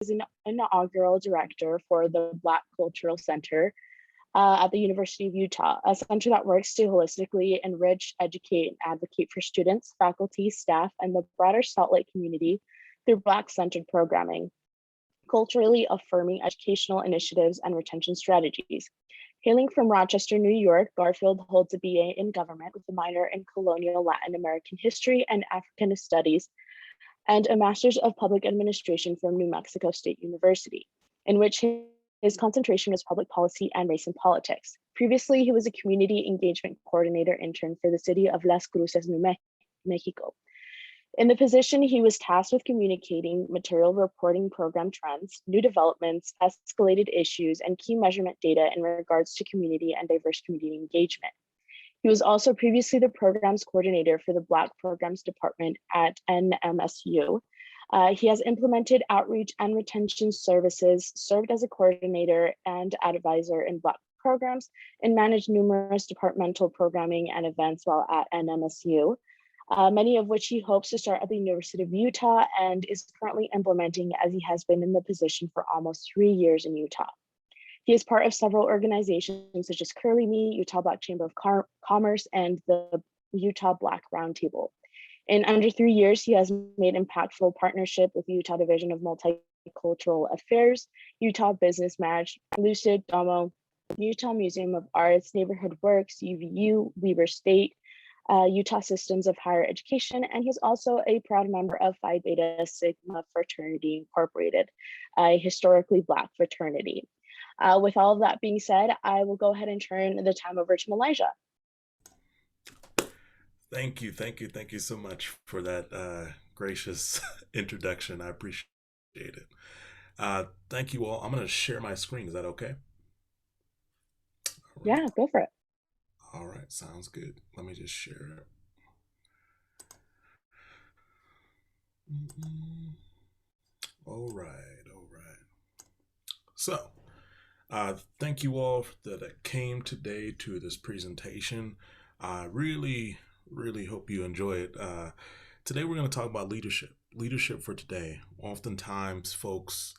is an inaugural director for the Black Cultural Center at the University of Utah, a center that works to holistically enrich, educate, and advocate for students, faculty, staff, and the broader Salt Lake community through Black-centered programming, culturally affirming educational initiatives, and retention strategies. Hailing from Rochester, New York, Garfield holds a BA in government with a minor in colonial Latin American history and Africana studies, and a master's of public administration from New Mexico State University, in which his concentration was public policy and race and politics. Previously, he was a community engagement coordinator intern for the city of Las Cruces, Mexico. In the position, he was tasked with communicating material reporting program trends, new developments, escalated issues, and key measurement data in regards to community and diverse community engagement. He was also previously the programs coordinator for the Black Programs Department at NMSU. He has implemented outreach and retention services, served as a coordinator and advisor in Black programs, and managed numerous departmental programming and events while at NMSU. Many of which he hopes to start at the University of Utah and is currently implementing, as he has been in the position for almost 3 years in Utah. He is part of several organizations such as Curly Me, Utah Black Chamber of Commerce, and the Utah Black Roundtable. In under 3 years, he has made impactful partnership with the Utah Division of Multicultural Affairs, Utah Business Match, Lucid, Domo, Utah Museum of Arts, Neighborhood Works, UVU, Weber State, Utah Systems of Higher Education, and he's also a proud member of Phi Beta Sigma Fraternity Incorporated, a historically Black fraternity. With all of that being said, I will go ahead and turn the time over to Meligha. Thank you so much for that gracious introduction. I appreciate it. Thank you all. I'm going to share my screen. Is that okay? All right. Yeah, go for it. All right. Sounds good. Let me just share it. All right. All right. So, thank you all that came today to this presentation. I really hope you enjoy it. Today we're going to talk about leadership for today. Oftentimes folks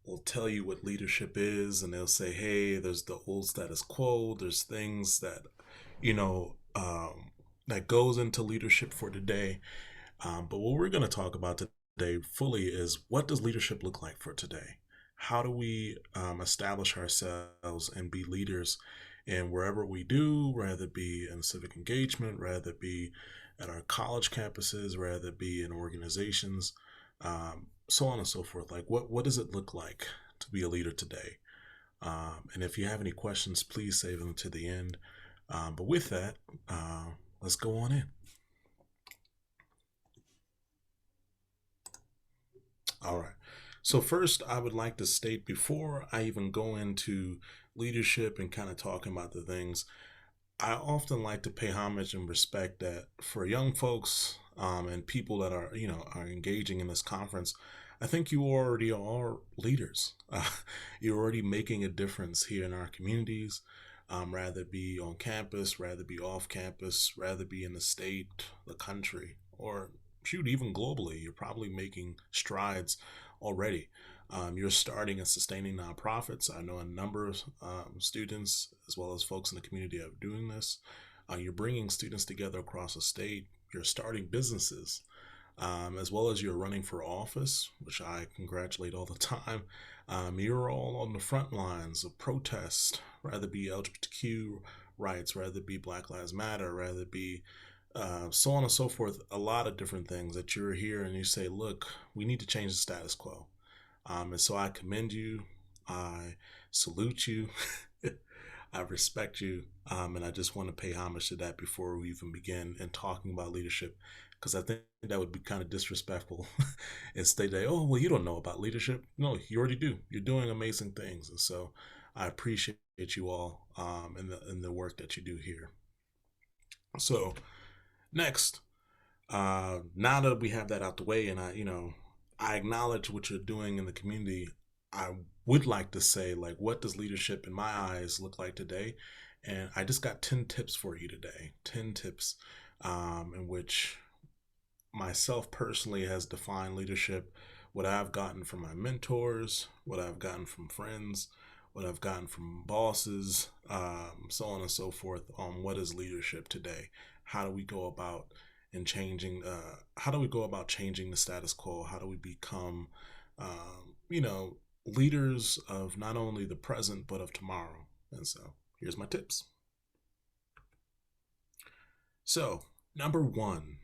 will tell you what leadership is, and they'll say, hey, there's the old status quo, there's things that that goes into leadership for today. But what we're going to talk about today fully is, what does leadership look like for today? How do we establish ourselves and be leaders in wherever we do, rather it be in civic engagement, rather it be at our college campuses, rather it be in organizations, so on and so forth. Like, what does it look like to be a leader today? And if you have any questions, please save them to the end. But with that, let's go on in. All right. So first, I would like to state, before I even go into leadership and kind of talking about the things, I often like to pay homage and respect that for young folks and people that are engaging in this conference. I think you already are leaders. You're already making a difference here in our communities, rather it be on campus, rather it be off campus, rather it be in the state, the country, or shoot, even globally. You're probably making strides already. You're starting and sustaining nonprofits. I know a number of students, as well as folks in the community, are doing this. You're bringing students together across the state. You're starting businesses, as well as you're running for office, which I congratulate all the time. You're all on the front lines of protest, rather it be LGBTQ rights, rather it be Black Lives Matter, rather it be so on and so forth. A lot of different things that you're here and you say, look, we need to change the status quo. And so I commend you. I salute you. I respect you. And I just want to pay homage to that before we even begin in talking about leadership, because I think that would be kind of disrespectful and state that, oh, well, you don't know about leadership. No, you already do. You're doing amazing things. And so I appreciate you all in the work that you do here. So next, now that we have that out the way, and I acknowledge what you're doing in the community, I would like to say, like, what does leadership in my eyes look like today? And I just got 10 tips for you today. 10 tips in which myself personally has defined leadership what I've gotten from my mentors, what I've gotten from friends, what I've gotten from bosses, so on and so forth, on what is leadership today. How do we go about how do we go about changing the status quo? How do we become, you know, leaders of not only the present, but of tomorrow? And so here's my tips. So number one,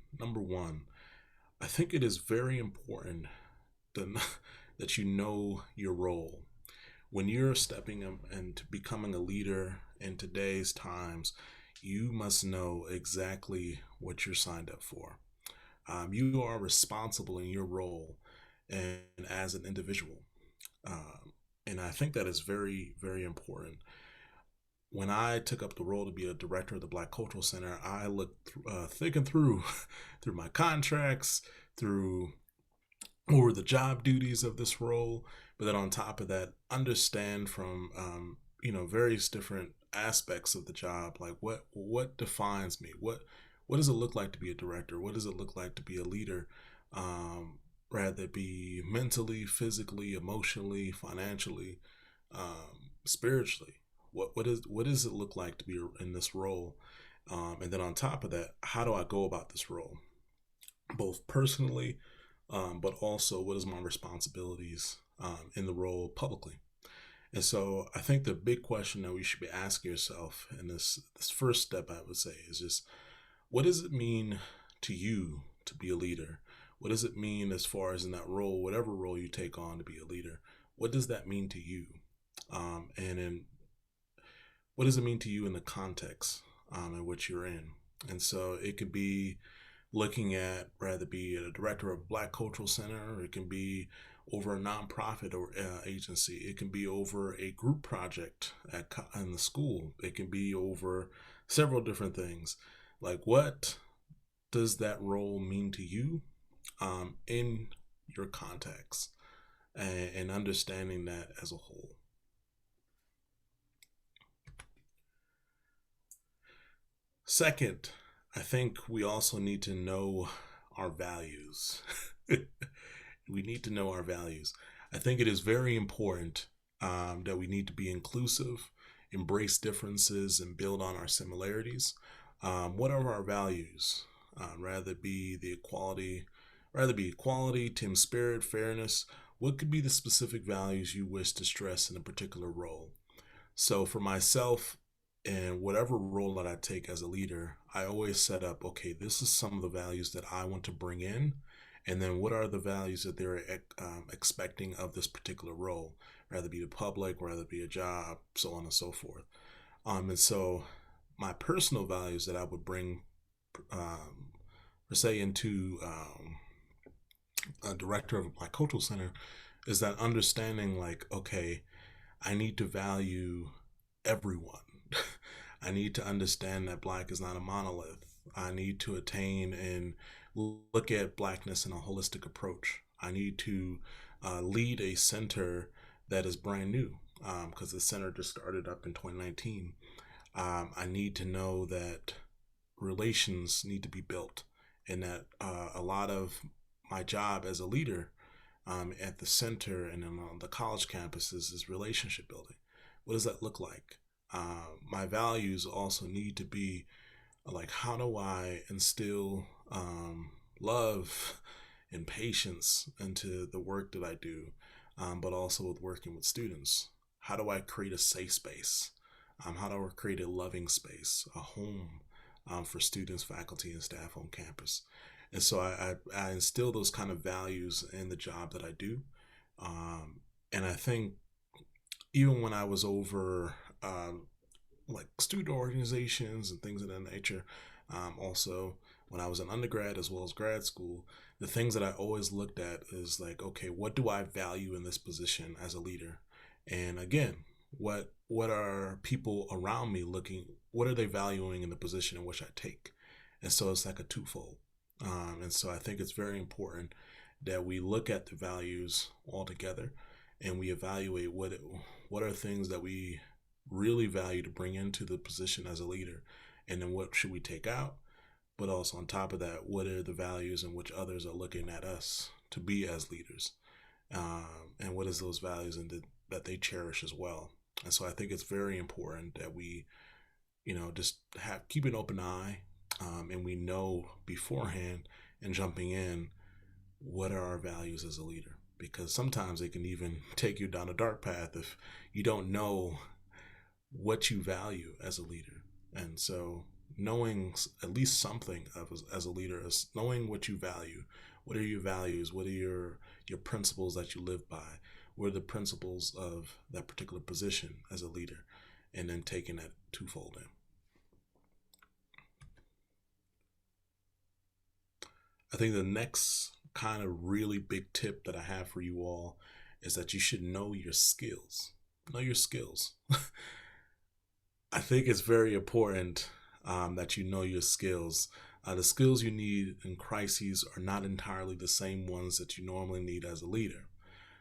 I think it is very important that you know your role. When you're stepping up and becoming a leader in today's times, you must know exactly what you're signed up for. You are responsible in your role and as an individual. And I think that is very, very important. When I took up the role to be a director of the Black Cultural Center, I looked thick and through through my contracts, through over the job duties of this role, but then on top of that, understand from various different aspects of the job, like what defines me, what does it look like to be a director, what does it look like to be a leader, rather it be mentally, physically, emotionally, financially, spiritually. What does it look like to be in this role? And then on top of that, how do I go about this role, both personally, but also what is my responsibilities in the role publicly? And so I think the big question that we should be asking yourself in this first step, I would say, is just what does it mean to you to be a leader? What does it mean as far as in that role, whatever role you take on to be a leader? What does that mean to you? And what does it mean to you in the context in which you're in? And so it could be looking at, rather be a director of a Black Cultural Center, or it can be over a nonprofit or agency. It can be over a group project in the school. It can be over several different things. Like, what does that role mean to you in your context, and understanding that as a whole? Second, I think we also need to know our values. We need to know our values. I think it is very important that we need to be inclusive, embrace differences, and build on our similarities. What are our values? Rather be equality, team spirit, fairness. What could be the specific values you wish to stress in a particular role? So for myself, and whatever role that I take as a leader, I always set up, okay, this is some of the values that I want to bring in. And then what are the values that they're expecting of this particular role, rather be the public, rather be a job, so on and so forth. And so my personal values that I would bring, per se, into a director of a Black Cultural Center is that understanding, like, okay, I need to value everyone. I need to understand that Black is not a monolith. I need to attain and look at Blackness in a holistic approach. I need to lead a center that is brand new, because the center just started up in 2019. I need to know that relations need to be built, and that a lot of my job as a leader at the center and on the college campuses is relationship building. What does that look like? My values also need to be like, how do I instill love and patience into the work that I do, but also with working with students? How do I create a safe space? How do I create a loving space, a home for students, faculty, and staff on campus? And so I instill those kind of values in the job that I do. And I think even when I was over like student organizations and things of that nature, also when I was in undergrad as well as grad school, the things that I always looked at is like, okay, what do I value in this position as a leader? And again, what are people around me what are they valuing in the position in which I take? And so it's like a twofold. And so I think it's very important that we look at the values all together, and we evaluate what are things that we really value to bring into the position as a leader, and then what should we take out. But also on top of that, what are the values in which others are looking at us to be as leaders? and what is those values that they cherish as well. And so I think it's very important that we, just keep an open eye, and we know beforehand and jumping in what are our values as a leader, because sometimes they can even take you down a dark path if you don't know what you value as a leader. And so knowing at least something of as a leader is knowing what you value. What are your values? What are your principles that you live by? What are the principles of that particular position as a leader? And then taking that twofold in. I think the next kind of really big tip that I have for you all is that you should know your skills. Know your skills. I think it's very important that you know your skills. The skills you need in crises are not entirely the same ones that you normally need as a leader.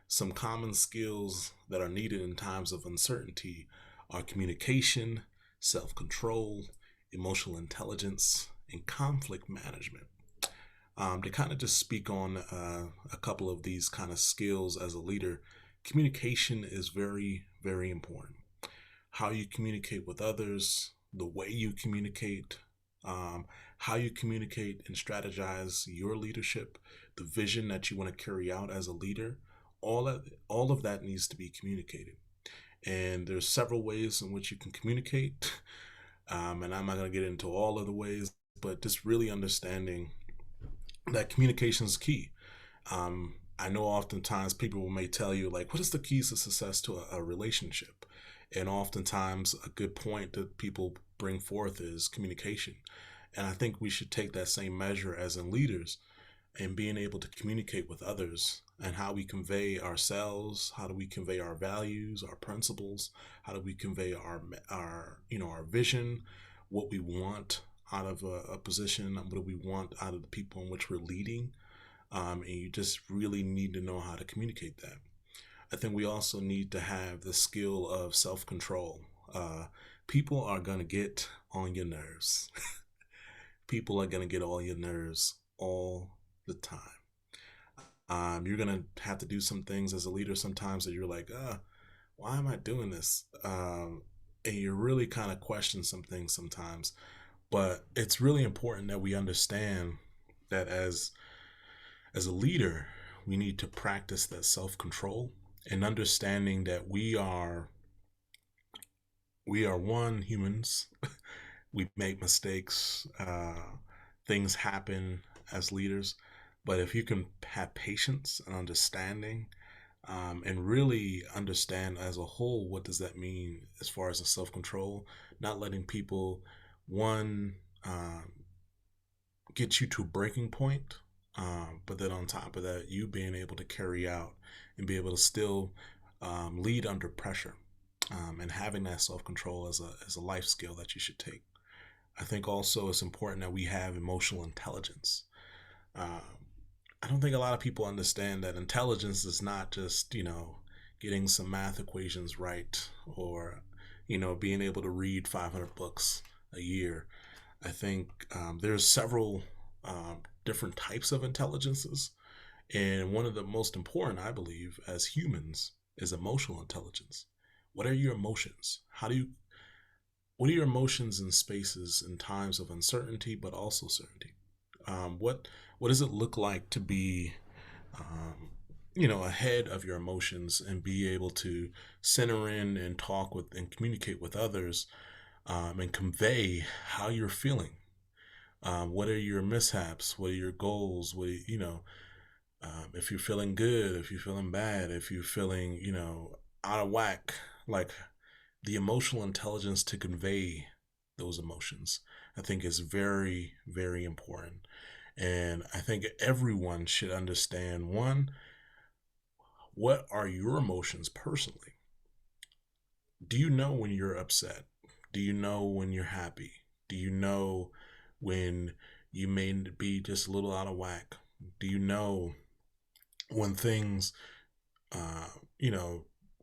Some common skills that are needed in times of uncertainty are communication, self-control, emotional intelligence, and conflict management. To kind of just speak on a couple of these kind of skills as a leader, communication is very, very important. How you communicate with others, the way you communicate, how you communicate and strategize your leadership, the vision that you want to carry out as a leader, all of that needs to be communicated. And there's several ways in which you can communicate, and I'm not going to get into all of the ways, but just really understanding that communication is key. I know oftentimes people may tell you, like, what is the keys to success to a relationship? And oftentimes a good point that people bring forth is communication. And I think we should take that same measure as in leaders and being able to communicate with others and how we convey ourselves, how do we convey our values, our principles, how do we convey our vision, what we want out of a position, what do we want out of the people in which we're leading, and you just really need to know how to communicate that. I think we also need to have the skill of self-control. People are going to get on your nerves. People are going to get on your nerves all the time. You're going to have to do some things as a leader sometimes that you're like, why am I doing this? And you really kind of question some things sometimes. But it's really important that we understand that as a leader, we need to practice that self-control and understanding that we are humans. We make mistakes. Things happen as leaders. But if you can have patience and understanding, and really understand as a whole, what does that mean as far as the self-control, not letting people, one, get you to a breaking point, but then on top of that, you being able to carry out and be able to still lead under pressure, and having that self-control as a life skill that you should take. I think also it's important that we have emotional intelligence. I don't think a lot of people understand that intelligence is not just, getting some math equations right, or, being able to read 500 books a year. I think there's several different types of intelligences. And one of the most important, I believe, as humans is emotional intelligence. What are your emotions? What are your emotions in spaces and times of uncertainty, but also certainty? What does it look like to be, ahead of your emotions and be able to center in and talk with and communicate with others, and convey how you're feeling? What are your mishaps? What are your goals? If you're feeling good, if you're feeling bad, if you're feeling, out of whack, like the emotional intelligence to convey those emotions, I think is very, very important. And I think everyone should understand, one, what are your emotions personally? Do you know when you're upset? Do you know when you're happy? Do you know when you may be just a little out of whack? Do you know when things,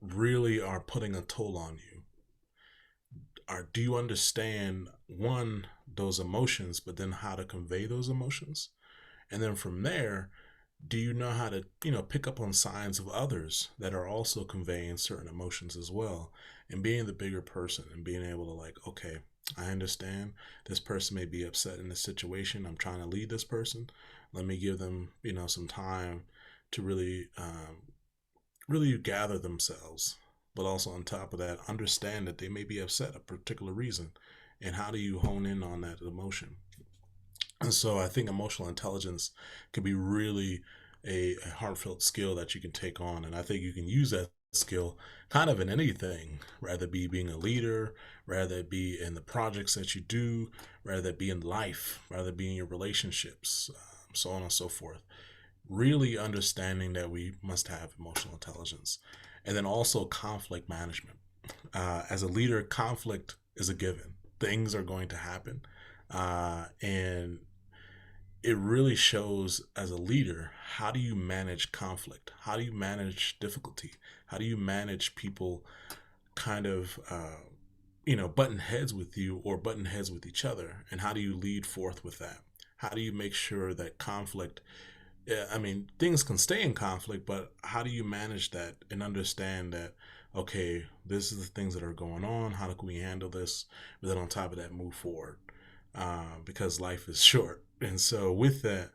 really are putting a toll on you? Or do you understand, one, those emotions, but then how to convey those emotions? And then from there, Do you know how to, pick up on signs of others that are also conveying certain emotions as well? And being the bigger person and being able to, like, okay, I understand this person may be upset in this situation. I'm trying to lead this person. Let me give them, some time to really gather themselves. But also on top of that, understand that they may be upset a particular reason. And how do you hone in on that emotion? And so I think emotional intelligence can be really a heartfelt skill that you can take on. And I think you can use that skill kind of in anything, rather it be being a leader, rather it be in the projects that you do, rather it be in life, rather it be in your relationships, so on and so forth. Really understanding that we must have emotional intelligence. And then also conflict management. As a leader, conflict is a given. Things are going to happen. And it really shows as a leader, how do you manage conflict? How do you manage difficulty? How do you manage people kind of, button heads with you or button heads with each other? And how do you lead forth with that? How do you make sure that conflict, I mean, things can stay in conflict, but how do you manage that and understand that, okay, this is the things that are going on. How can we handle this? But then on top of that, move forward, because life is short. And so with that,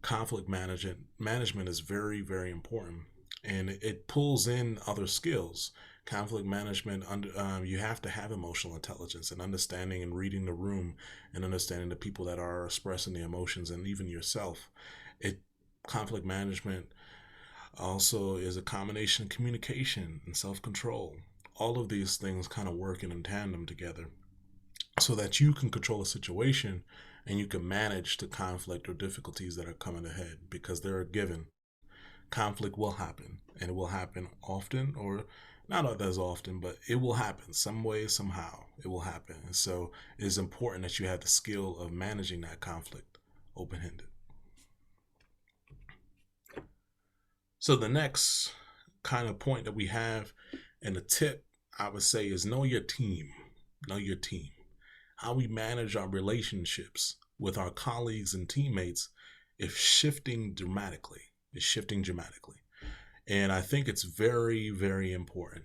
conflict management is very, very important, and it pulls in other skills. Conflict management, you have to have emotional intelligence and understanding and reading the room and understanding the people that are expressing the emotions and even yourself. It Conflict management also is a combination of communication and self-control. All of these things kind of working in tandem together so that you can control a situation and you can manage the conflict or difficulties that are coming ahead, because they're a given. Conflict will happen, and it will happen often, or not as often, but it will happen some way, somehow. It will happen. And so it is important that you have the skill of managing that conflict open-handed. So the next kind of point that we have, and the tip I would say, is know your team. Know your team. How we manage our relationships with our colleagues and teammates is shifting dramatically. And I think it's very, very important.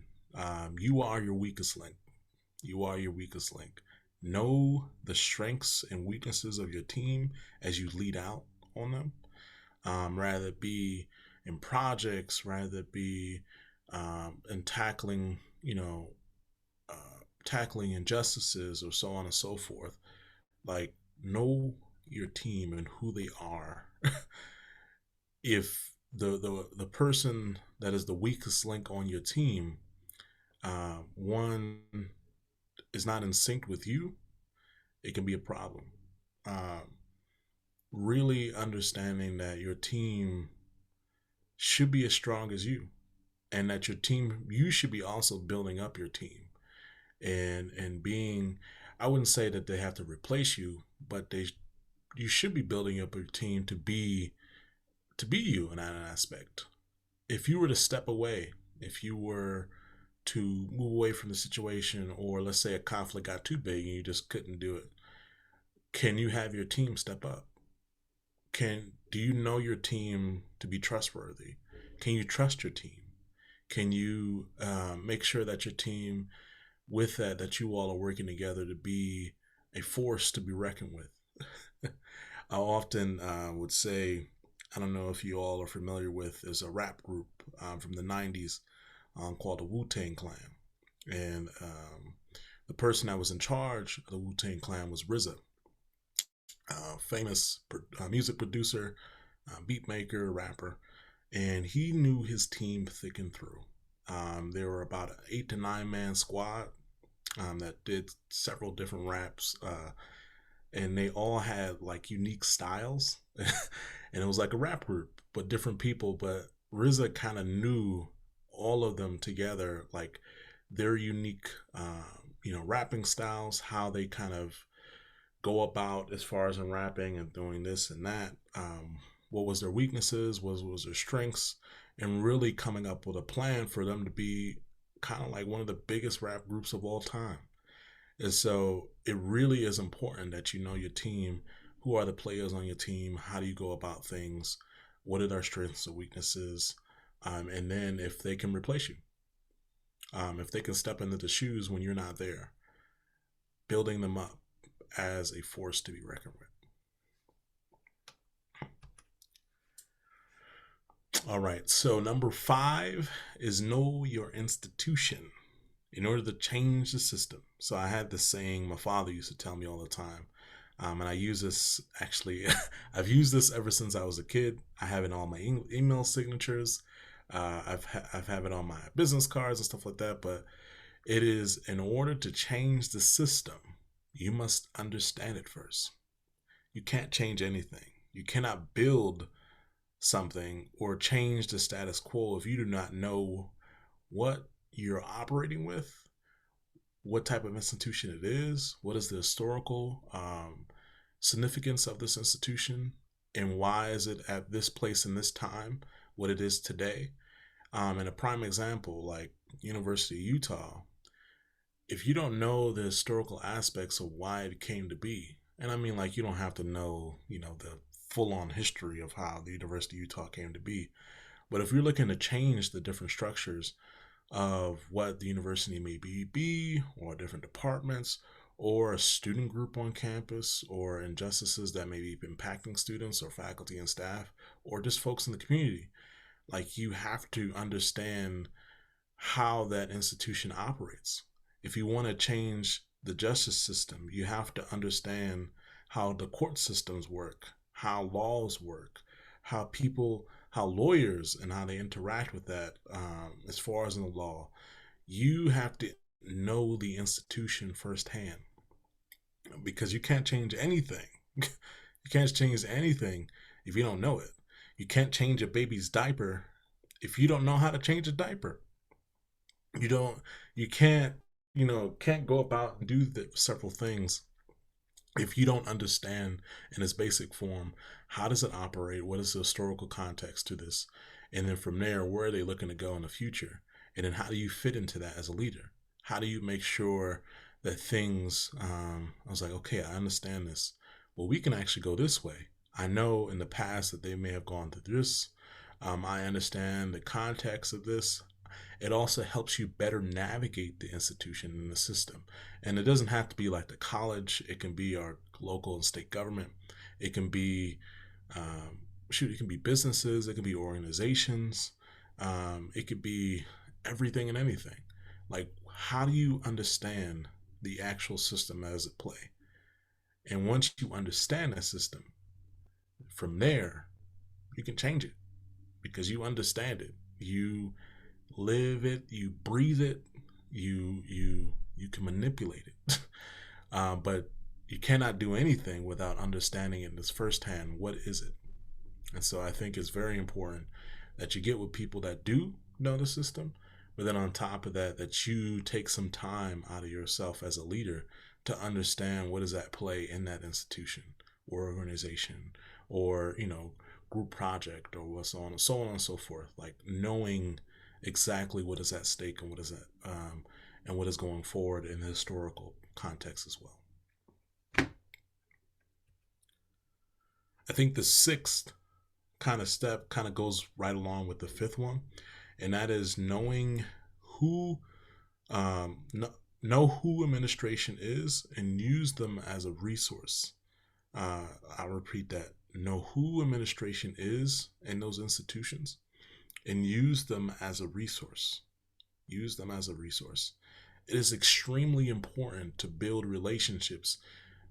You are your weakest link. You are your weakest link. Know the strengths and weaknesses of your team as you lead out on them. Rather it be in projects, rather it be in tackling, tackling injustices or so on and so forth. Like, know your team and who they are. If the person that is the weakest link on your team, one is not in sync with you, it can be a problem. Really understanding that your team should be as strong as you, and that you should be also building up your team, and being, I wouldn't say that they have to replace you, but you should be building up your team to be you in that aspect. If you were to step away, if you were to move away from the situation, or let's say a conflict got too big and you just couldn't do it, can you have your team step up? Do you know your team to be trustworthy? Can you trust your team? Can you make sure that your team, with that you all are working together to be a force to be reckoned with? I often would say, I don't know if you all are familiar with, there's a rap group from the 90s called the Wu-Tang Clan. And the person that was in charge of the Wu-Tang Clan was RZA, famous music producer, beat maker, rapper. And he knew his team thick and through. There were about an 8 to 9 man squad that did several different raps, and they all had like unique styles, and it was like a rap group, but different people. But RZA kind of knew all of them together, like their unique, rapping styles, how they kind of go about as far as in rapping and doing this and that. What was their weaknesses? What was their strengths? And really coming up with a plan for them to be kind of like one of the biggest rap groups of all time. And so it really is important that you know your team. Who are the players on your team? How do you go about things? what are their strengths and weaknesses, and then if they can replace you, if they can step into the shoes when you're not there, building them up as a force to be reckoned with. All right, so number 5 is know your institution in order to change the system. So I had this saying my father used to tell me all the time, and I use this actually, I've used this ever since I was a kid. I have it on my email signatures. I've have it on my business cards and stuff like that. But it is, in order to change the system, you must understand it first. You can't change anything. You cannot build something or change the status quo if you do not know what you're operating with, what type of institution it is, what is the historical significance of this institution, and why is it at this place in this time what it is today. And a prime example, like University of Utah, if you don't know the historical aspects of why it came to be, and I mean, like, you don't have to know, the full-on history of how the University of Utah came to be, but if you're looking to change the different structures of what the university may be, or different departments, or a student group on campus, or injustices that may be impacting students or faculty and staff, or just folks in the community, like, you have to understand how that institution operates. If you want to change the justice system, you have to understand how the court systems work, how laws work, how lawyers and how they interact with that. As far as in the law, you have to know the institution firsthand, because you can't change anything. You can't change anything if you don't know it. You can't change a baby's diaper if you don't know how to change a diaper. You can't go about and do several things if you don't understand in its basic form, how does it operate, what is the historical context to this, and then from there, where are they looking to go in the future, and then how do you fit into that as a leader? How do you make sure that things, I was like, okay, I understand this. Well, we can actually go this way. I know in the past that they may have gone through this. I understand the context of this. It also helps you better navigate the institution and the system. And it doesn't have to be like the college. It can be our local and state government. It can be, it can be businesses. It can be organizations. It could be everything and anything. Like, how do you understand the actual system as it play? And once you understand that system, from there, you can change it because you understand it. You live it, you breathe it, you can manipulate it. But you cannot do anything without understanding it in this firsthand. What is it? And so I think it's very important that you get with people that do know the system, but then on top of that, that you take some time out of yourself as a leader to understand what is at play in that institution or organization or, group project or what's on, so on and so forth. Like, knowing exactly what is at stake and what is and what is going forward in the historical context as well. I think the 6th kind of step kind of goes right along with the 5th one, and that is knowing who know who administration is and use them as a resource. I'll repeat that: know who administration is in those institutions and use them as a resource. Use them as a resource. It is extremely important to build relationships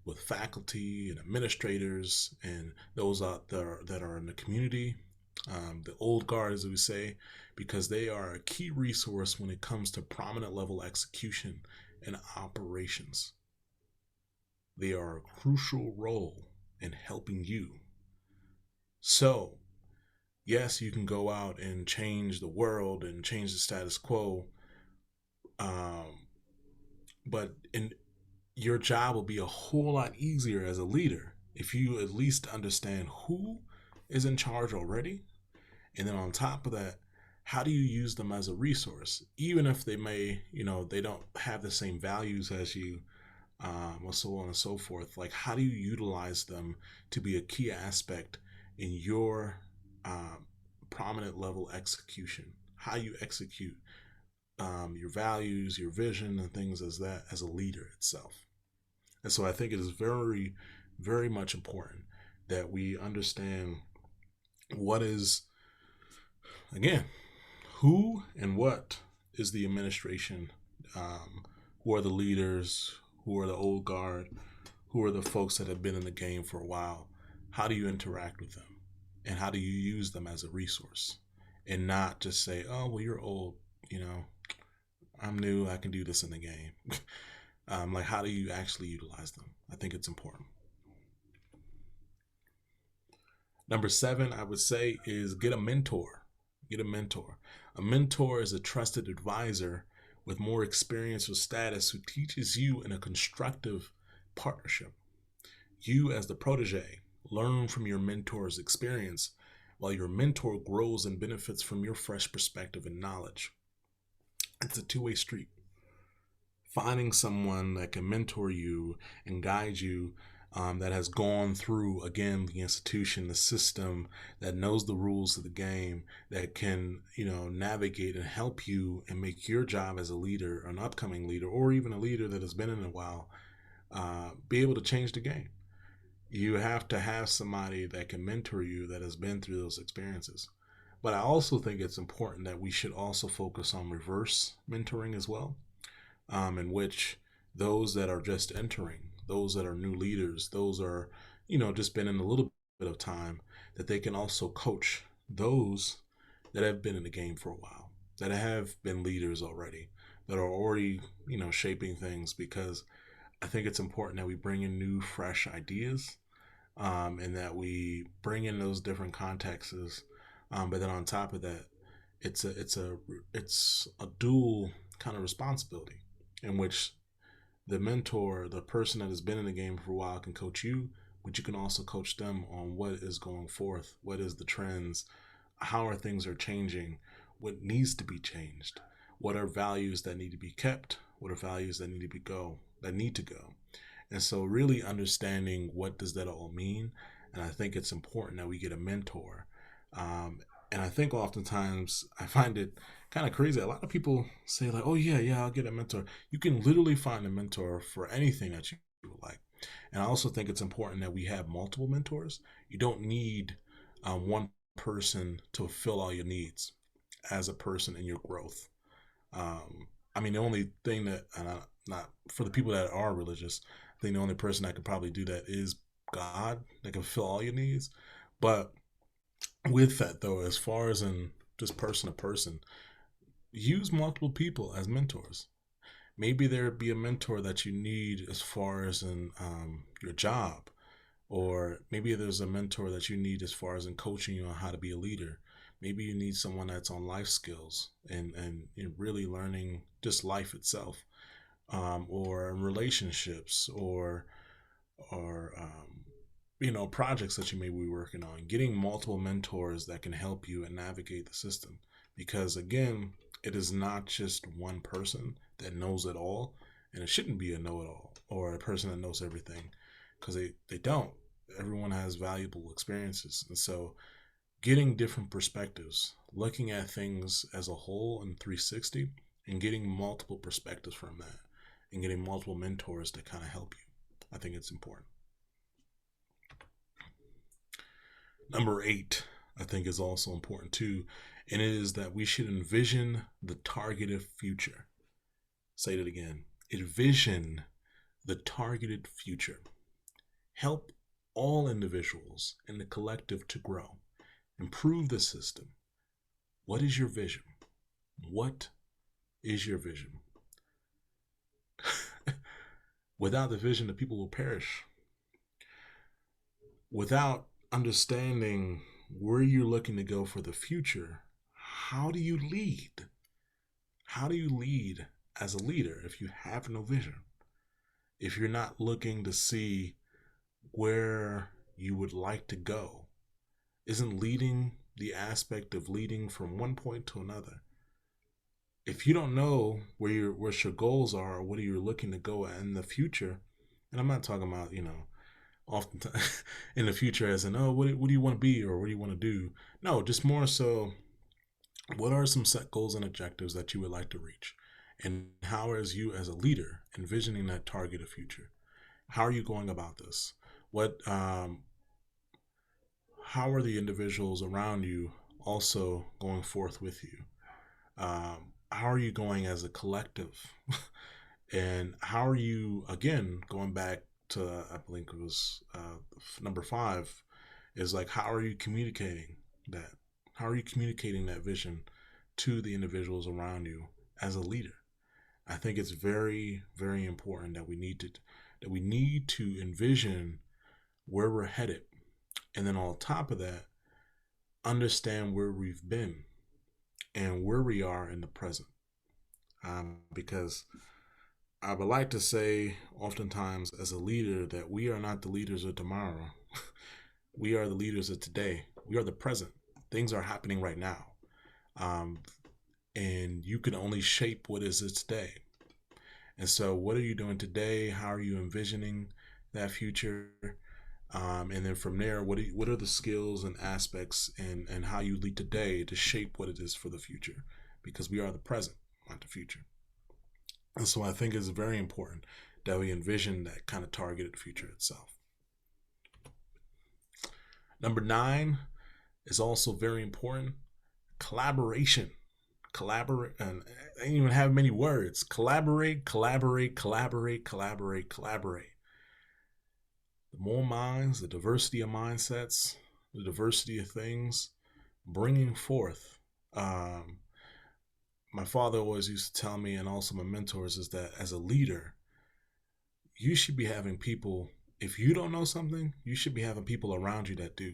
with faculty and administrators and those out there that are in the community, the old guard, as we say, because they are a key resource when it comes to prominent level execution and operations. They are a crucial role in helping you. So, yes, you can go out and change the world and change the status quo, but your job will be a whole lot easier as a leader if you at least understand who is in charge already, and then on top of that, how do you use them as a resource, even if they may, they don't have the same values as you, or so on and so forth. Like, how do you utilize them to be a key aspect in your prominent level execution, how you execute your values, your vision, and things as a leader itself. And so I think it is very, very much important that we understand what is, again, who and what is the administration, who are the leaders, who are the old guard, who are the folks that have been in the game for a while. How do you interact with them? And how do you use them as a resource? And not just say, oh, well, you're old, I'm new, I can do this in the game. Like, how do you actually utilize them? I think it's important. Number 7, I would say, is get a mentor. Get a mentor. A mentor is a trusted advisor with more experience or status who teaches you in a constructive partnership. You, as the protege, learn from your mentor's experience while your mentor grows and benefits from your fresh perspective and knowledge. It's a two-way street. Finding someone that can mentor you and guide you, that has gone through, again, the institution, the system, that knows the rules of the game, that can, navigate and help you and make your job as a leader, an upcoming leader, or even a leader that has been in a while, be able to change the game. You have to have somebody that can mentor you that has been through those experiences. But I also think it's important that we should also focus on reverse mentoring as well, in which those that are just entering, those that are new leaders, those are, just been in a little bit of time, that they can also coach those that have been in the game for a while, that have been leaders already, that are already, shaping things, because I think it's important that we bring in new, fresh ideas, and that we bring in those different contexts. But then on top of that, it's a dual kind of responsibility in which the mentor, the person that has been in the game for a while, can coach you, but you can also coach them on what is going forth, what is the trends, how things are changing, what needs to be changed, what are values that need to be kept, what are values that need to go. And so really understanding what does that all mean. And I think it's important that we get a mentor. And I think oftentimes I find it kind of crazy. A lot of people say like, oh yeah, I'll get a mentor. You can literally find a mentor for anything that you would like. And I also think it's important that we have multiple mentors. You don't need one person to fill all your needs as a person in your growth. The only thing that, not for the people that are religious, I think the only person that could probably do that is God, that can fill all your needs. But with that, though, as far as in just person to person, use multiple people as mentors. Maybe there be a mentor that you need as far as in your job, or maybe there's a mentor that you need as far as in coaching you on how to be a leader. Maybe you need someone that's on life skills and really learning just life itself, or relationships, or projects that you may be working on. Getting multiple mentors that can help you and navigate the system, because again, it is not just one person that knows it all, and it shouldn't be a know-it-all or a person that knows everything, because they don't. Everyone has valuable experiences, and so getting different perspectives, looking at things as a whole in 360, and getting multiple perspectives from that, and getting multiple mentors to kind of help you. I think it's important. Number 8, I think, is also important too, and it is that we should envision the targeted future. Say it again. Envision the targeted future. Help all individuals in the collective to grow. Improve the system. What is your vision? What is your vision? Without the vision, the people will perish. Without understanding where you're looking to go for the future, how do you lead? How do you lead as a leader if you have no vision? If you're not looking to see where you would like to go? Isn't leading the aspect of leading from one point to another? If you don't know where your goals are, or what you're looking to go in the future, and I'm not talking about, often in the future as in, oh, what do you want to be or what do you want to do? No, just more so, what are some set goals and objectives that you would like to reach? And how is you as a leader envisioning that targeted future? How are you going about this? What how are the individuals around you also going forth with you? How are you going as a collective? And how are you, again, going back to, I believe it was number 5, is like, how are you communicating that? How are you communicating that vision to the individuals around you as a leader? I think it's very, very important that we need to envision where we're headed, and then on top of that, understand where we've been and where we are in the present. Because I would like to say, oftentimes, as a leader, that we are not the leaders of tomorrow. We are the leaders of today. We are the present. Things are happening right now. And you can only shape what is it today. And so, what are you doing today? How are you envisioning that future? And then from there, what are the skills and aspects and how you lead today to shape what it is for the future? Because we are the present, not the future. And so I think it's very important that we envision that kind of targeted future itself. Number 9 is also very important. Collaboration. Collaborate, and I didn't even have many words. Collaborate, collaborate, collaborate, collaborate, collaborate. The more minds, the diversity of mindsets, the diversity of things, bringing forth. My father always used to tell me, and also my mentors, is that as a leader, you should be having people, if you don't know something, you should be having people around you that do.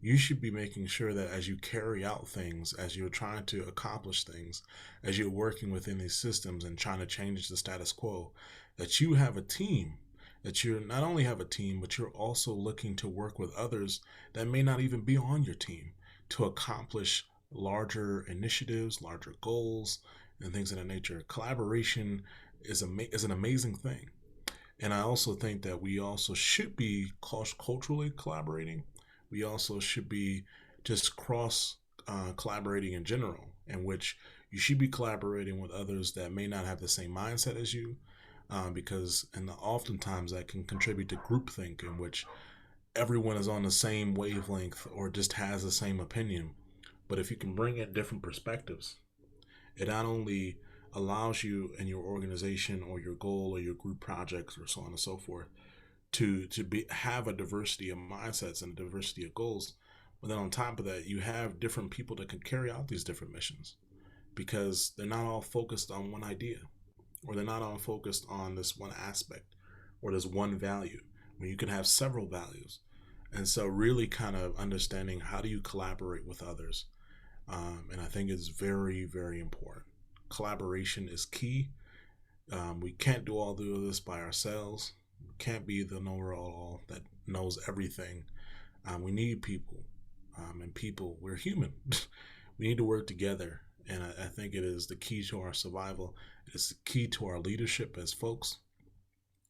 You should be making sure that as you carry out things, as you're trying to accomplish things, as you're working within these systems and trying to change the status quo, that you have a team, that you not only have a team, but you're also looking to work with others that may not even be on your team to accomplish larger initiatives, larger goals, and things of that nature. Collaboration is an amazing thing. And I also think that we also should be culturally collaborating. We also should be just cross collaborating in general, in which you should be collaborating with others that may not have the same mindset as you, because and oftentimes that can contribute to groupthink, in which everyone is on the same wavelength or just has the same opinion. But if you can bring in different perspectives, it not only allows you and your organization or your goal or your group projects or so on and so forth to have a diversity of mindsets and a diversity of goals, but then on top of that, you have different people that can carry out these different missions, because they're not all focused on one idea, or they're not all focused on this one aspect or this one value, where you can have several values. And so really kind of understanding how do you collaborate with others. And I think it's very, very important. Collaboration is key. We can't do all of this by ourselves. We can't be the know-it-all that knows everything. We need people. And people, we're human. We need to work together. And I think it is the key to our survival. It is the key to our leadership as folks.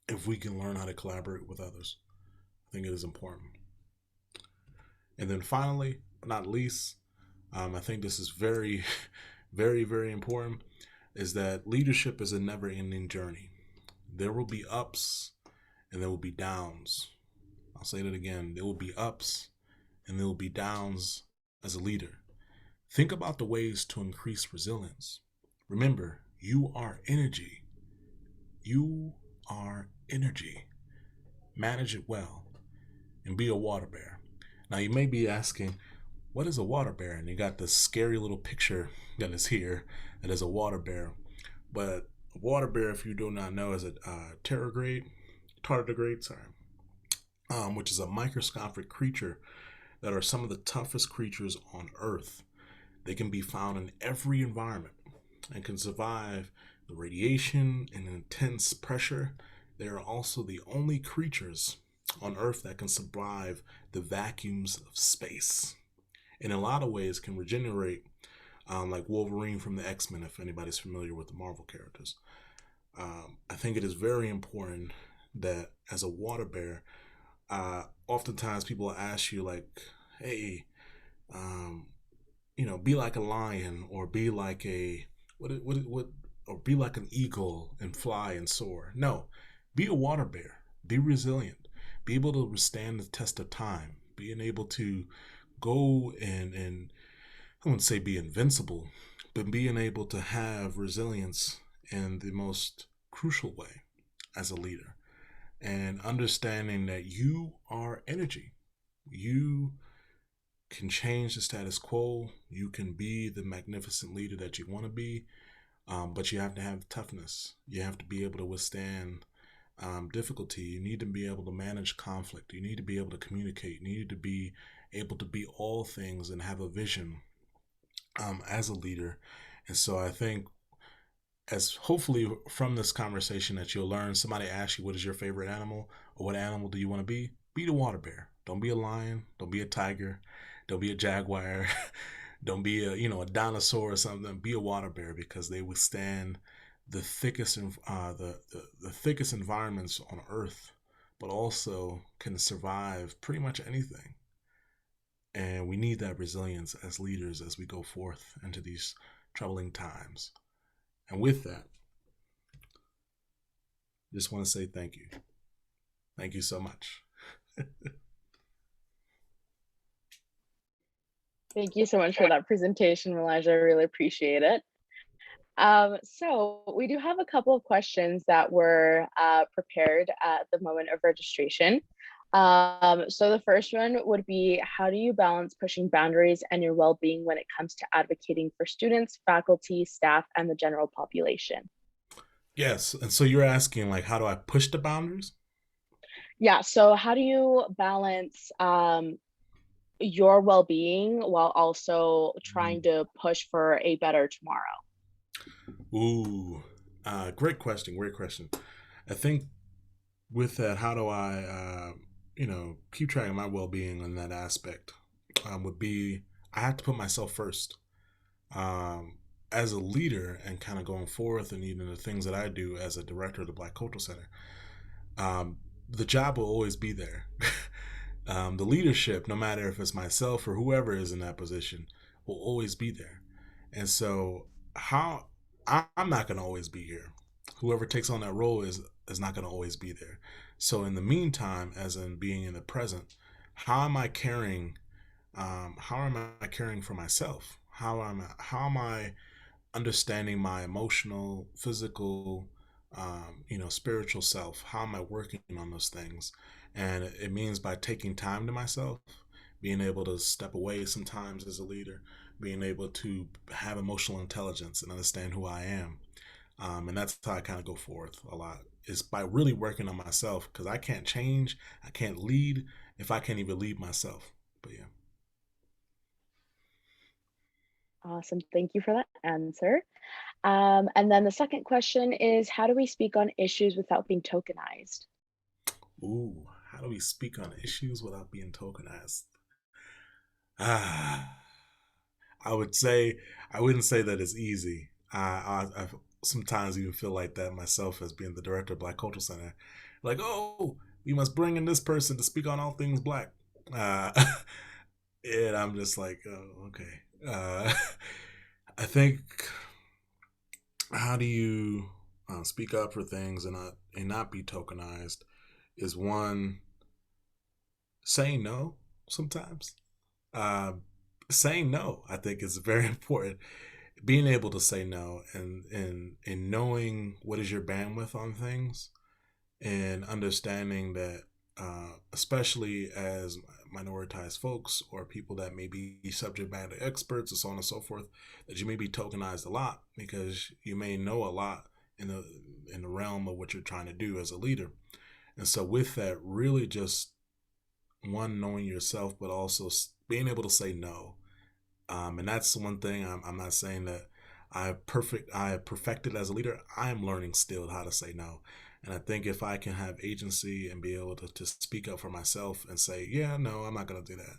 If we can learn how to collaborate with others, I think it is important. And then finally, but not least, I think this is very, very, very important, is that leadership is a never-ending journey. There will be ups and there will be downs. I'll say that again. There will be ups and there will be downs as a leader. Think about the ways to increase resilience. Remember, you are energy. You are energy. Manage it well and be a water bear. Now you may be asking, what is a water bear? And you got this scary little picture that is here that is a water bear. But a water bear, if you do not know, is a tardigrade, which is a microscopic creature that are some of the toughest creatures on Earth. They can be found in every environment and can survive the radiation and intense pressure. They are also the only creatures on Earth that can survive the vacuums of space. In a lot of ways can regenerate, like Wolverine from the X-Men, if anybody's familiar with the Marvel characters. I think it is very important that as a water bear, Oftentimes people ask you like, hey, um, be like a lion, or be like a what, or be like an eagle and fly and soar. No, be a water bear. Be resilient. Be able to withstand the test of time. Being able to go and I wouldn't say be invincible, but being able to have resilience in the most crucial way as a leader, and understanding that you are energy. You can change the status quo. You can be the magnificent leader that you want to be, but you have to have toughness. You have to be able to withstand difficulty. You need to be able to manage conflict. You need to be able to communicate. You need to be able to be all things and have a vision as a leader. And so I think, as hopefully from this conversation that you'll learn, somebody asks you, what is your favorite animal, or what animal do you want to be? Be the water bear. Don't be a lion. Don't be a tiger. Don't be a jaguar. Don't be a dinosaur or something. Be a water bear, because they withstand the thickest the thickest environments on Earth, but also can survive pretty much anything. And we need that resilience as leaders as we go forth into these troubling times. And with that, just want to say thank you. Thank you so much. Thank you so much for that presentation, Meligha. I really appreciate it. So we do have a couple of questions that were prepared at the moment of registration. So the first one would be, how do you balance pushing boundaries and your well-being when it comes to advocating for students, faculty, staff, and the general population? Yes. And so you're asking, like, how do I push the boundaries? Yeah, so how do you balance your well-being while also trying to push for a better tomorrow? Ooh, great question. Great question. I think with that, how do I, keep track of my well being in that aspect? Would be, I have to put myself first. Um, as a leader, and kind of going forth, and even the things that I do as a director of the Black Cultural Center, um, the job will always be there. The leadership, no matter if it's myself or whoever is in that position, will always be there. And so, how I'm not going to always be here. Whoever takes on that role is not going to always be there. So, in the meantime, as in being in the present, how am I caring? How am I caring for myself? How am I understanding my emotional, physical, spiritual self? How am I working on those things? And it means by taking time to myself, being able to step away sometimes as a leader, being able to have emotional intelligence and understand who I am. And that's how I kind of go forth a lot, is by really working on myself, because I can't change, I can't lead if I can't even lead myself. But yeah. Awesome. Thank you for that answer. And then the second question is, how do we speak on issues without being tokenized? Ooh, how do we speak on issues without being tokenized? Ah, I would say, I wouldn't say that it's easy. I sometimes even feel like that myself as being the director of Black Cultural Center. Like, oh, we must bring in this person to speak on all things Black. Uh, and I'm just like, oh, okay. I think, how do you speak up for things and not be tokenized is one, saying no sometimes. Uh, Saying no, I think, is very important. Being able to say no, and knowing what is your bandwidth on things, and understanding that, especially as minoritized folks or people that may be subject matter experts and so on and so forth, that you may be tokenized a lot because you may know a lot in the realm of what you're trying to do as a leader. And so with that, really just one, knowing yourself, but also being able to say no. And that's one thing. I'm not saying that I have perfected as a leader. I am learning still how to say no. And I think if I can have agency and be able to speak up for myself and say, yeah, no, I'm not going to do that.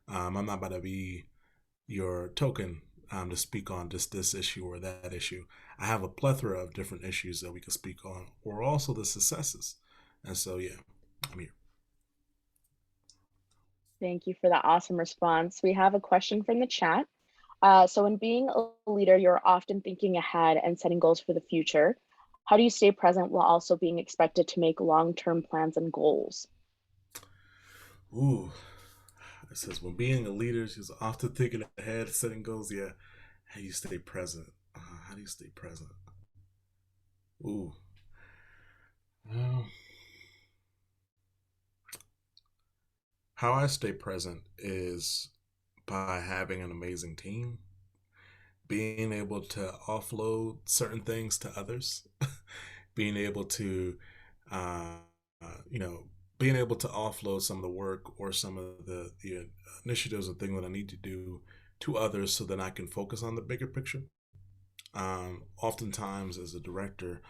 I'm not about to be your token, to speak on just this issue or that issue. I have a plethora of different issues that we can speak on, or also the successes. And so, yeah, I'm here. Thank you for that awesome response. We have a question from the chat. So, when being a leader, you're often thinking ahead and setting goals for the future. How do you stay present while also being expected to make long-term plans and goals? Ooh, it says when being a leader, she's often thinking ahead, setting goals. Yeah, how do you stay present? How do you stay present? Ooh, um, how I stay present is by having an amazing team, being able to offload certain things to others, being able to, uh, you know, being able to offload some of the work or some of the initiatives and things that I need to do to others so that I can focus on the bigger picture. Oftentimes, as a director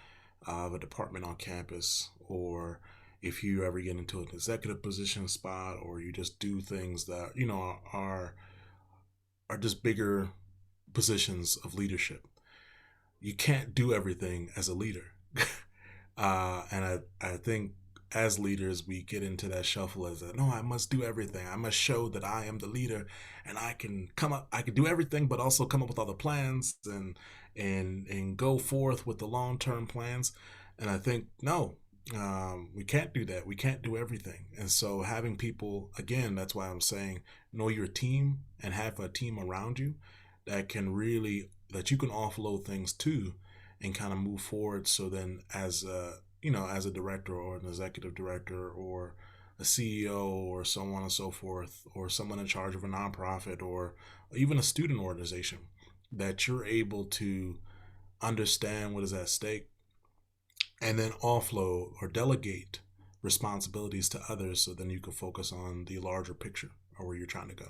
of a department on campus, or if you ever get into an executive position spot, or you just do things that are just bigger positions of leadership, you can't do everything as a leader. And I think as leaders, we get into that shuffle as a, no, I must do everything. I must show that I am the leader and I can do everything, but also come up with all the plans and go forth with the long-term plans. And I think, no, we can't do that. We can't do everything. And so having people, again, that's why I'm saying, know your team and have a team around you that you can offload things to and kind of move forward. So then as a, as a director or an executive director or a CEO or so on and so forth, or someone in charge of a nonprofit or even a student organization, that you're able to understand what is at stake and then offload or delegate responsibilities to others so then you can focus on the larger picture or where you're trying to go.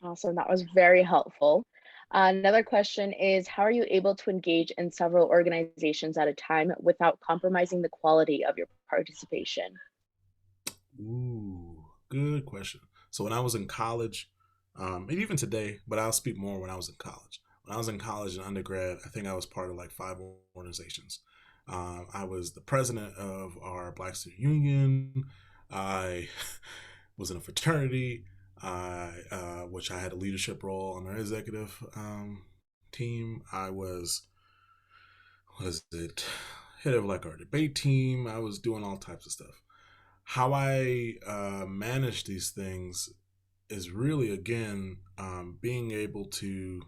Awesome. That was very helpful. Another question is, how are you able to engage in several organizations at a time without compromising the quality of your participation? Ooh, good question. So when I was in college, and even today, but I'll speak more when I was in college. When I was in college and undergrad, I think I was part of like 5 organizations. I was the president of our Black Student Union. I was in a fraternity, which I had a leadership role on our executive team. I was, what is it, head of like our debate team. I was doing all types of stuff. How I manage these things is really, again, being able to,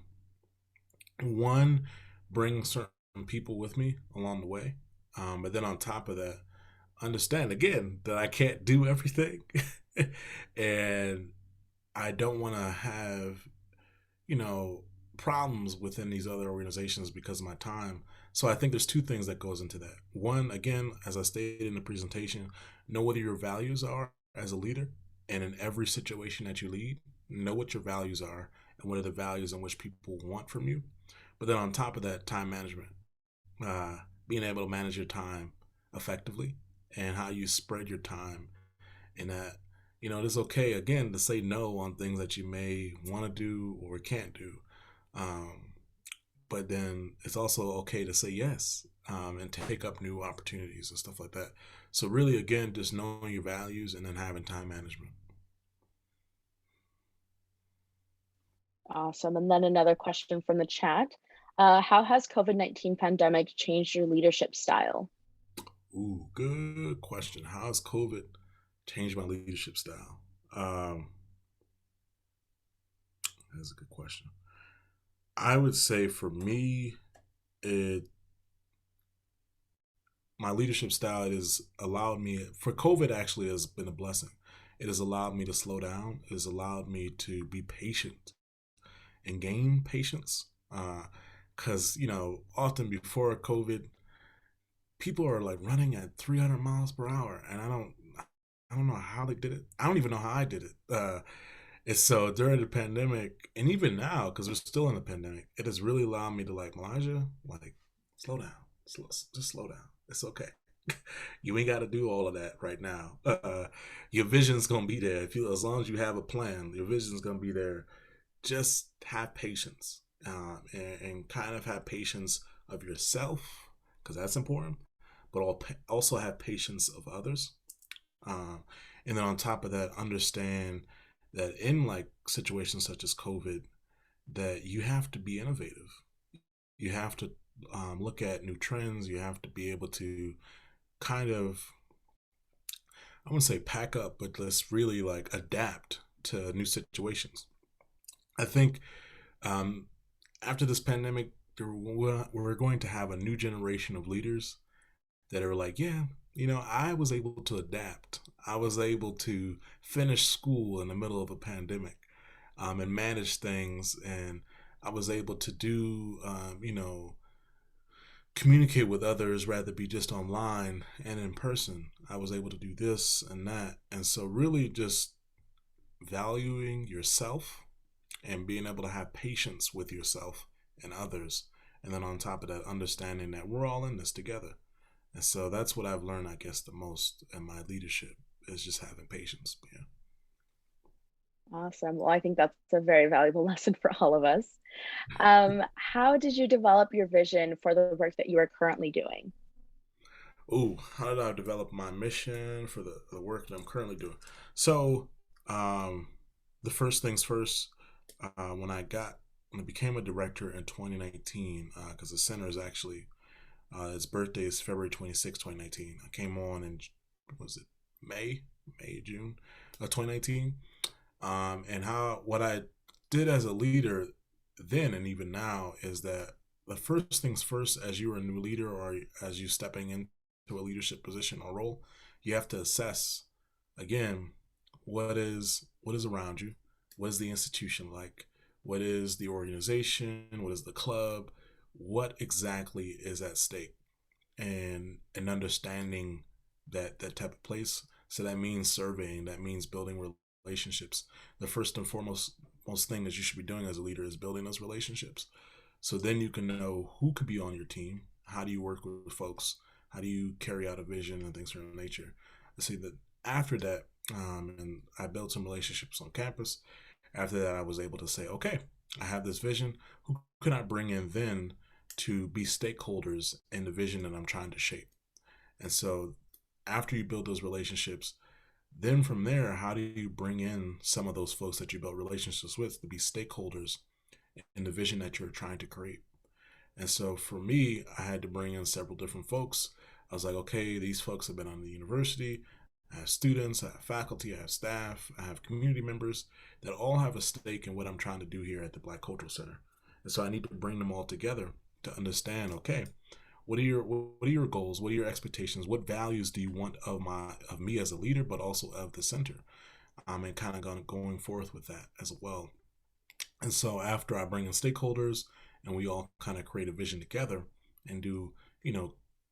one, bring certain people with me along the way. But then on top of that, understand again that I can't do everything. And I don't want to have, you know, problems within these other organizations because of my time. So I think there's two things that goes into that. One, again, as I stated in the presentation, know what your values are as a leader, and in every situation that you lead, know what your values are and what are the values in which people want from you. But then on top of that, time management, being able to manage your time effectively and how you spread your time, and that it is okay again to say no on things that you may want to do or can't do, um, but then it's also okay to say yes, and to pick up new opportunities and stuff like that. So really, again, just knowing your values and then having time management. Awesome. And then another question from the chat. How has COVID-19 pandemic changed your leadership style? Ooh, good question. How has COVID changed my leadership style? That's a good question. I would say for me, it my leadership style, it has allowed me, for COVID actually has been a blessing. It has allowed me to slow down. It has allowed me to be patient and gain patience. Because, often before COVID, people are like running at 300 miles per hour. And I don't know how they did it. I don't even know how I did it. And so during the pandemic, and even now, because we're still in the pandemic, it has really allowed me to, like, Meligha, like, slow down. Just slow down. It's okay. You ain't got to do all of that right now. Your vision's gonna be there. As long as you have a plan, your vision's gonna be there. Just have patience, and kind of have patience of yourself, because that's important. But also have patience of others, um, And then on top of that, understand that in like situations such as COVID, that you have to be innovative. You have to look at new trends. You have to be able to kind of, I wouldn't say pack up, but let's really like adapt to new situations. I think um, after this pandemic, we're going to have a new generation of leaders that are like, yeah, I was able to adapt. I was able to finish school in the middle of a pandemic, and manage things. And I was able to do, communicate with others rather be just online and in person. I was able to do this and that. And so, really, just valuing yourself and being able to have patience with yourself and others. And then on top of that, understanding that we're all in this together. And so that's what I've learned, I guess, the most in my leadership is just having patience. But yeah. Awesome. Well, I think that's a very valuable lesson for all of us. How did you develop your vision for the work that you are currently doing? Ooh, how did I develop my mission for the work that I'm currently doing? So, um, the first things first, when I became a director in 2019, because the center is actually, its birthday is February 26, 2019. I came on in, was it May, June of 2019. And what I did as a leader then and even now is that the first things first, as you're a new leader or as you stepping into a leadership position or role, you have to assess again what is around you, what is the institution like, what is the organization, what is the club, what exactly is at stake, and understanding that type of place. So that means surveying, that means building relationships. The first and foremost most thing that you should be doing as a leader is building those relationships. So then you can know who could be on your team, how do you work with folks, how do you carry out a vision and things of that nature. I see that after that, and I built some relationships on campus. After that, I was able to say, okay, I have this vision. Who can I bring in then to be stakeholders in the vision that I'm trying to shape? And so after you build those relationships, then from there, how do you bring in some of those folks that you built relationships with to be stakeholders in the vision that you're trying to create? And so for me, I had to bring in several different folks. I was like, okay, these folks have been on the university. I have students, I have faculty, I have staff, I have community members that all have a stake in what I'm trying to do here at the Black Cultural Center. And so I need to bring them all together to understand, okay, what are your goals? What are your expectations? What values do you want of me as a leader, but also of the center? And kind of going forth with that as well. And so after I bring in stakeholders and we all kind of create a vision together and do,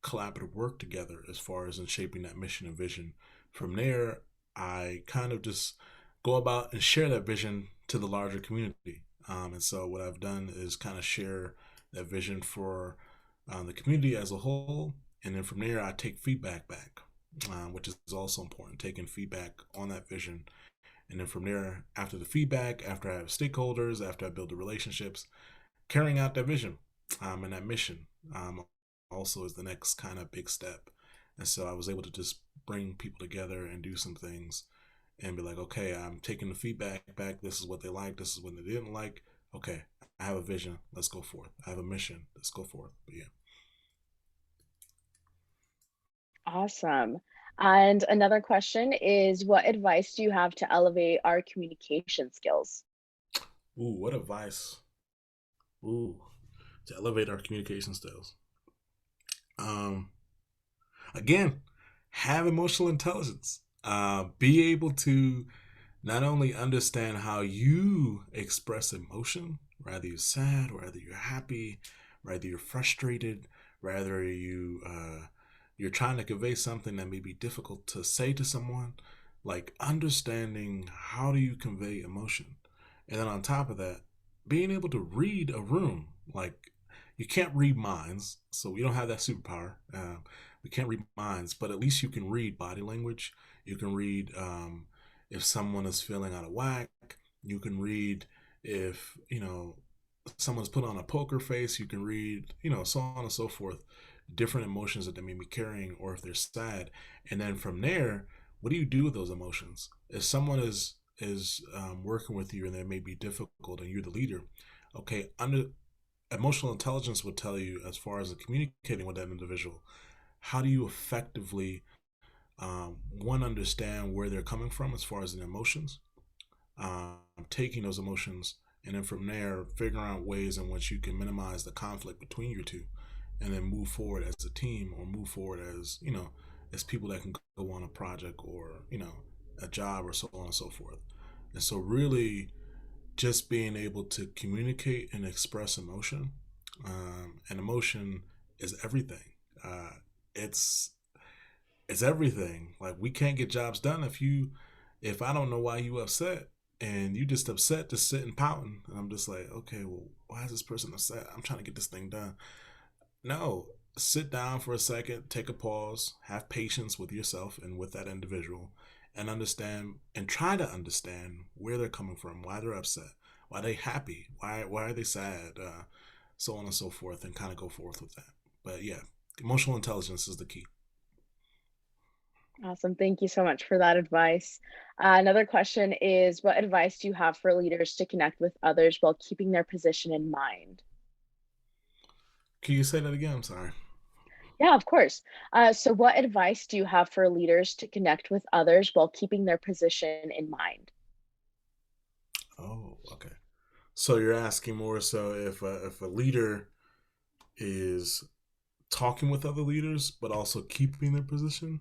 collaborative work together as far as in shaping that mission and vision. From there, I kind of just go about and share that vision to the larger community. And so what I've done is kind of share that vision for the community as a whole. And then from there, I take feedback back, which is also important, taking feedback on that vision. And then from there, after the feedback, after I have stakeholders, after I build the relationships, carrying out that vision and that mission also is the next kind of big step. And so I was able to just bring people together and do some things and be like, okay, I'm taking the feedback back. This is what they like. This is what they didn't like. Okay, I have a vision. Let's go forth. I have a mission. Let's go forth. But yeah. Awesome. And another question is, what advice do you have to elevate our communication skills? Ooh, what advice? Ooh, to elevate our communication skills. Um, Again, have emotional intelligence. Be able to not only understand how you express emotion, whether you're sad, whether you're happy, whether you're frustrated, whether you're trying to convey something that may be difficult to say to someone, like understanding how do you convey emotion, and then on top of that, being able to read a room. Like you can't read minds, so we don't have that superpower. We can't read minds, but at least you can read body language. You can read if someone is feeling out of whack. You can read if someone's put on a poker face. You can read so on and so forth, different emotions that they may be carrying, or if they're sad. And then from there, what do you do with those emotions? If someone is working with you and they may be difficult and you're the leader, okay, under emotional intelligence would tell you, as far as communicating with that individual, how do you effectively one, understand where they're coming from as far as the emotions, taking those emotions, and then from there figuring out ways in which you can minimize the conflict between you two, and then move forward as a team, or move forward as, as people that can go on a project, or a job, or so on and so forth. And so really just being able to communicate and express emotion, and emotion is everything. It's it's everything. Like, we can't get jobs done if I don't know why you upset, and you just upset, just sitting pouting, and I'm just like, okay, well, why is this person upset? I'm trying to get this thing done. No, sit down for a second, take a pause, have patience with yourself and with that individual, and understand, and try to understand where they're coming from, why they're upset, why they happy, why are they sad, so on and so forth, and kind of go forth with that. But yeah, emotional intelligence is the key. Awesome. Thank you so much for that advice. Another question is, what advice do you have for leaders to connect with others while keeping their position in mind? Can you say that again? I'm sorry. Yeah, of course. So, what advice do you have for leaders to connect with others while keeping their position in mind? Oh, okay. So you're asking more so if a leader is talking with other leaders but also keeping their position.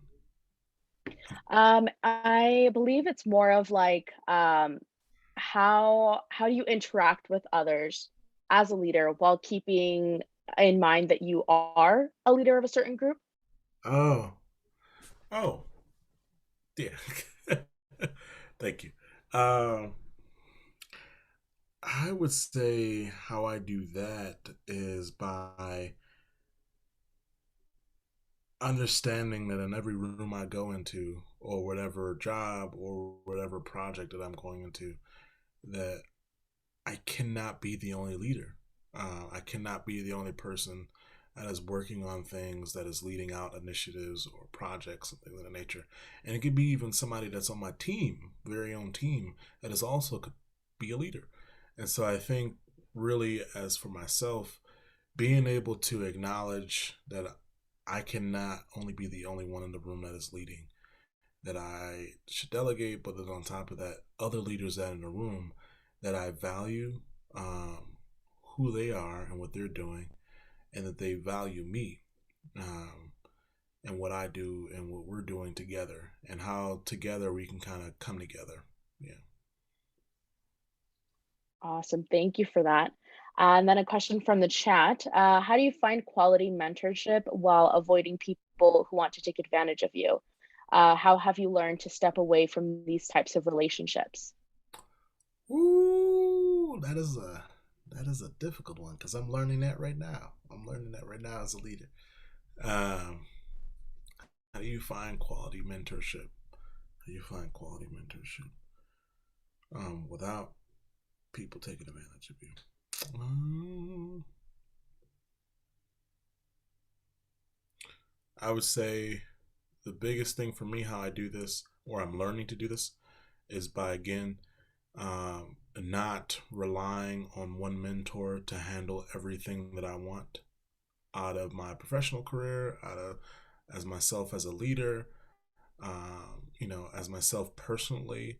I believe it's more of like, how do you interact with others as a leader while keeping in mind that you are a leader of a certain group? Oh, oh, yeah. Thank you. Um, I would say how I do that is by understanding that in every room I go into, or whatever job or whatever project that I'm going into, that I cannot be the only leader. I cannot be the only person that is working on things, that is leading out initiatives or projects and things of that nature. And it could be even somebody that's on my team, very own team, that is also could be a leader. And so I think, really, as for myself, being able to acknowledge that I cannot only be the only one in the room that is leading, that I should delegate, but then on top of that, other leaders that are in the room, that I value, um, who they are and what they're doing, and that they value me, um, and what I do and what we're doing together, and how together we can kind of come together. Yeah. Awesome. Thank you for that. And then a question from the chat. How do you find quality mentorship while avoiding people who want to take advantage of you? How have you learned to step away from these types of relationships? Ooh, that is a difficult one, because I'm learning that right now. I'm learning that right now as a leader. Um, how do you find quality mentorship? How do you find quality mentorship without people taking advantage of you? Um, I would say the biggest thing for me, how I do this, or I'm learning to do this, is by, again, not relying on one mentor to handle everything that I want out of my professional career, out of as myself as a leader, as myself personally,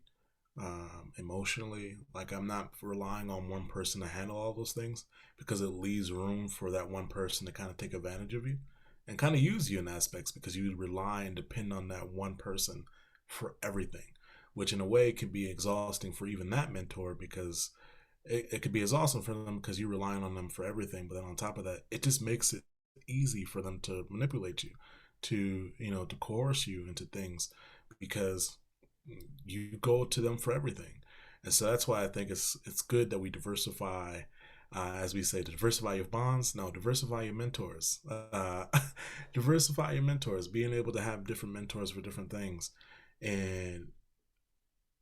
emotionally. Like, I'm not relying on one person to handle all those things, because it leaves room for that one person to kind of take advantage of you and kind of use you in aspects, because you rely and depend on that one person for everything, which in a way can be exhausting for even that mentor, because it could be exhausting for them because you're relying on them for everything. But then on top of that, it just makes it easy for them to manipulate you, to coerce you into things, because you go to them for everything. And so that's why I think it's good that we diversify, as we say, to diversify your bonds. No, diversify your mentors. Diversify your mentors. Being able to have different mentors for different things, and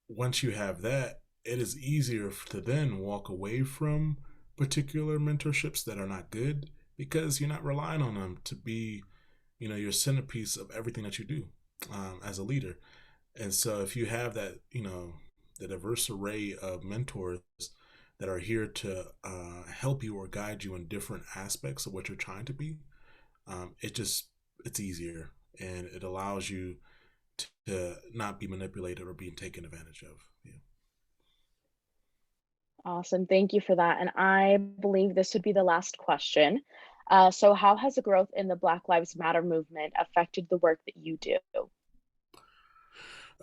once you have that, it is easier to then walk away from particular mentorships that are not good, because you're not relying on them to be, your centerpiece of everything that you do, as a leader. And so if you have that, the diverse array of mentors that are here to help you or guide you in different aspects of what you're trying to be, it's easier, and it allows you to not be manipulated or being taken advantage of. Yeah. Awesome. Thank you for that. And I believe this would be the last question. So, how has the growth in the Black Lives Matter movement affected the work that you do?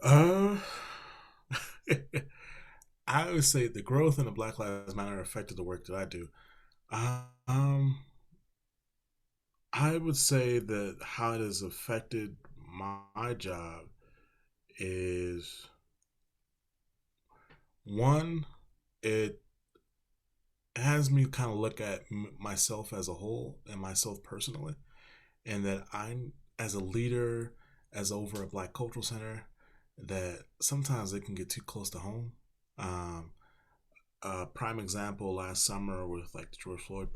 Uh, I would say the growth in the Black Lives Matter affected the work that I do. Um, I would say that how it has affected my job is one, it has me kind of look at myself as a whole and myself personally, and that I'm as a leader, as over a Black Cultural Center, that sometimes it can get too close to home. Um, Prime example last summer with like the George Floyd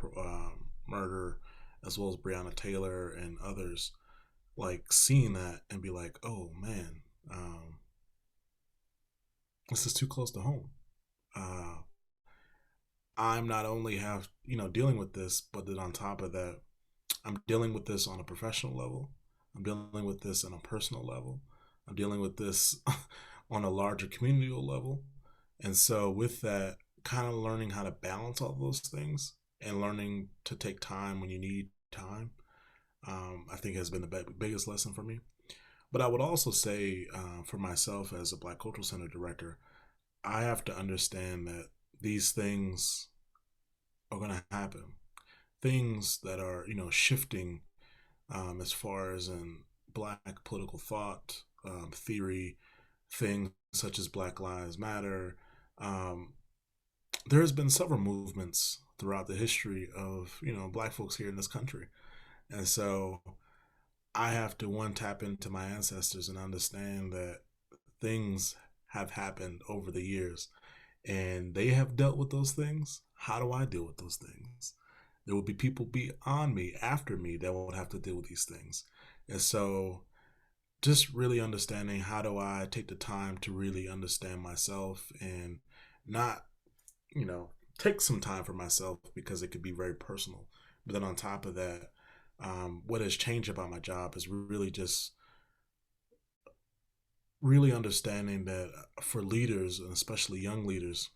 murder, as well as Breonna Taylor and others, like seeing that and be like, oh man, um, this is too close to home. Uh, I'm not only have dealing with this, but then on top of that, I'm dealing with this on a professional level. I'm dealing with this on a personal level. I'm dealing with this on a larger communal level. And so, with that, kind of learning how to balance all those things and learning to take time when you need time, I think has been the biggest lesson for me. But I would also say, for myself as a Black Cultural Center director, I have to understand that these things are going to happen. Things that are, shifting as far as in Black political thought, theory, things such as Black Lives Matter. Um, there has been several movements throughout the history of, Black folks here in this country. And so I have to one tap into my ancestors and understand that things have happened over the years and they have dealt with those things. How do I deal with those things? There will be people beyond me, after me, that will have to deal with these things. And so just really understanding how do I take the time to really understand myself and not, you know, take some time for myself because it could be very personal. But then on top of that, what has changed about my job is really just really understanding that for leaders, and especially young leaders,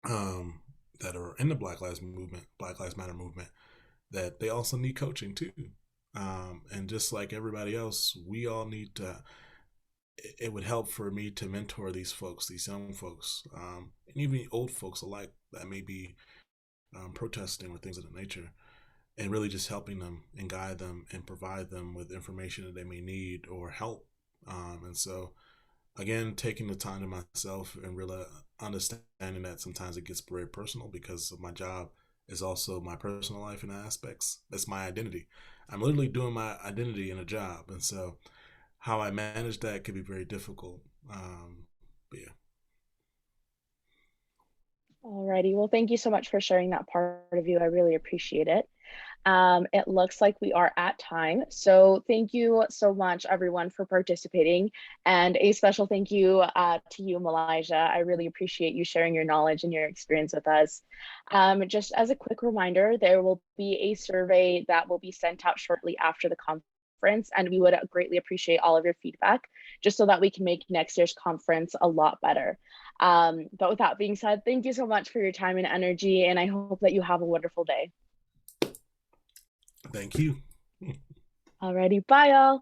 um, that are in the Black Lives Matter movement, that they also need coaching too. And just like everybody else, we all need to. It would help for me to mentor these folks, these young folks, and even old folks alike that may be protesting or things of that nature, and really just helping them and guide them and provide them with information that they may need or help. And so, again, taking the time to myself and really understanding that sometimes it gets very personal because of my job is also my personal life in aspects. That's my identity. I'm literally doing my identity in a job. And so, how I manage that could be very difficult. But yeah. Alrighty. Well, thank you so much for sharing that part of you. I really appreciate it. It looks like we are at time. So thank you so much, everyone, for participating. And a special thank you to you, Meligha. I really appreciate you sharing your knowledge and your experience with us. Just as a quick reminder, there will be a survey that will be sent out shortly after the conference, and we would greatly appreciate all of your feedback, just so that we can make next year's conference a lot better. But with that being said, thank you so much for your time and energy, and I hope that you have a wonderful day. Thank you. Alrighty, bye y'all.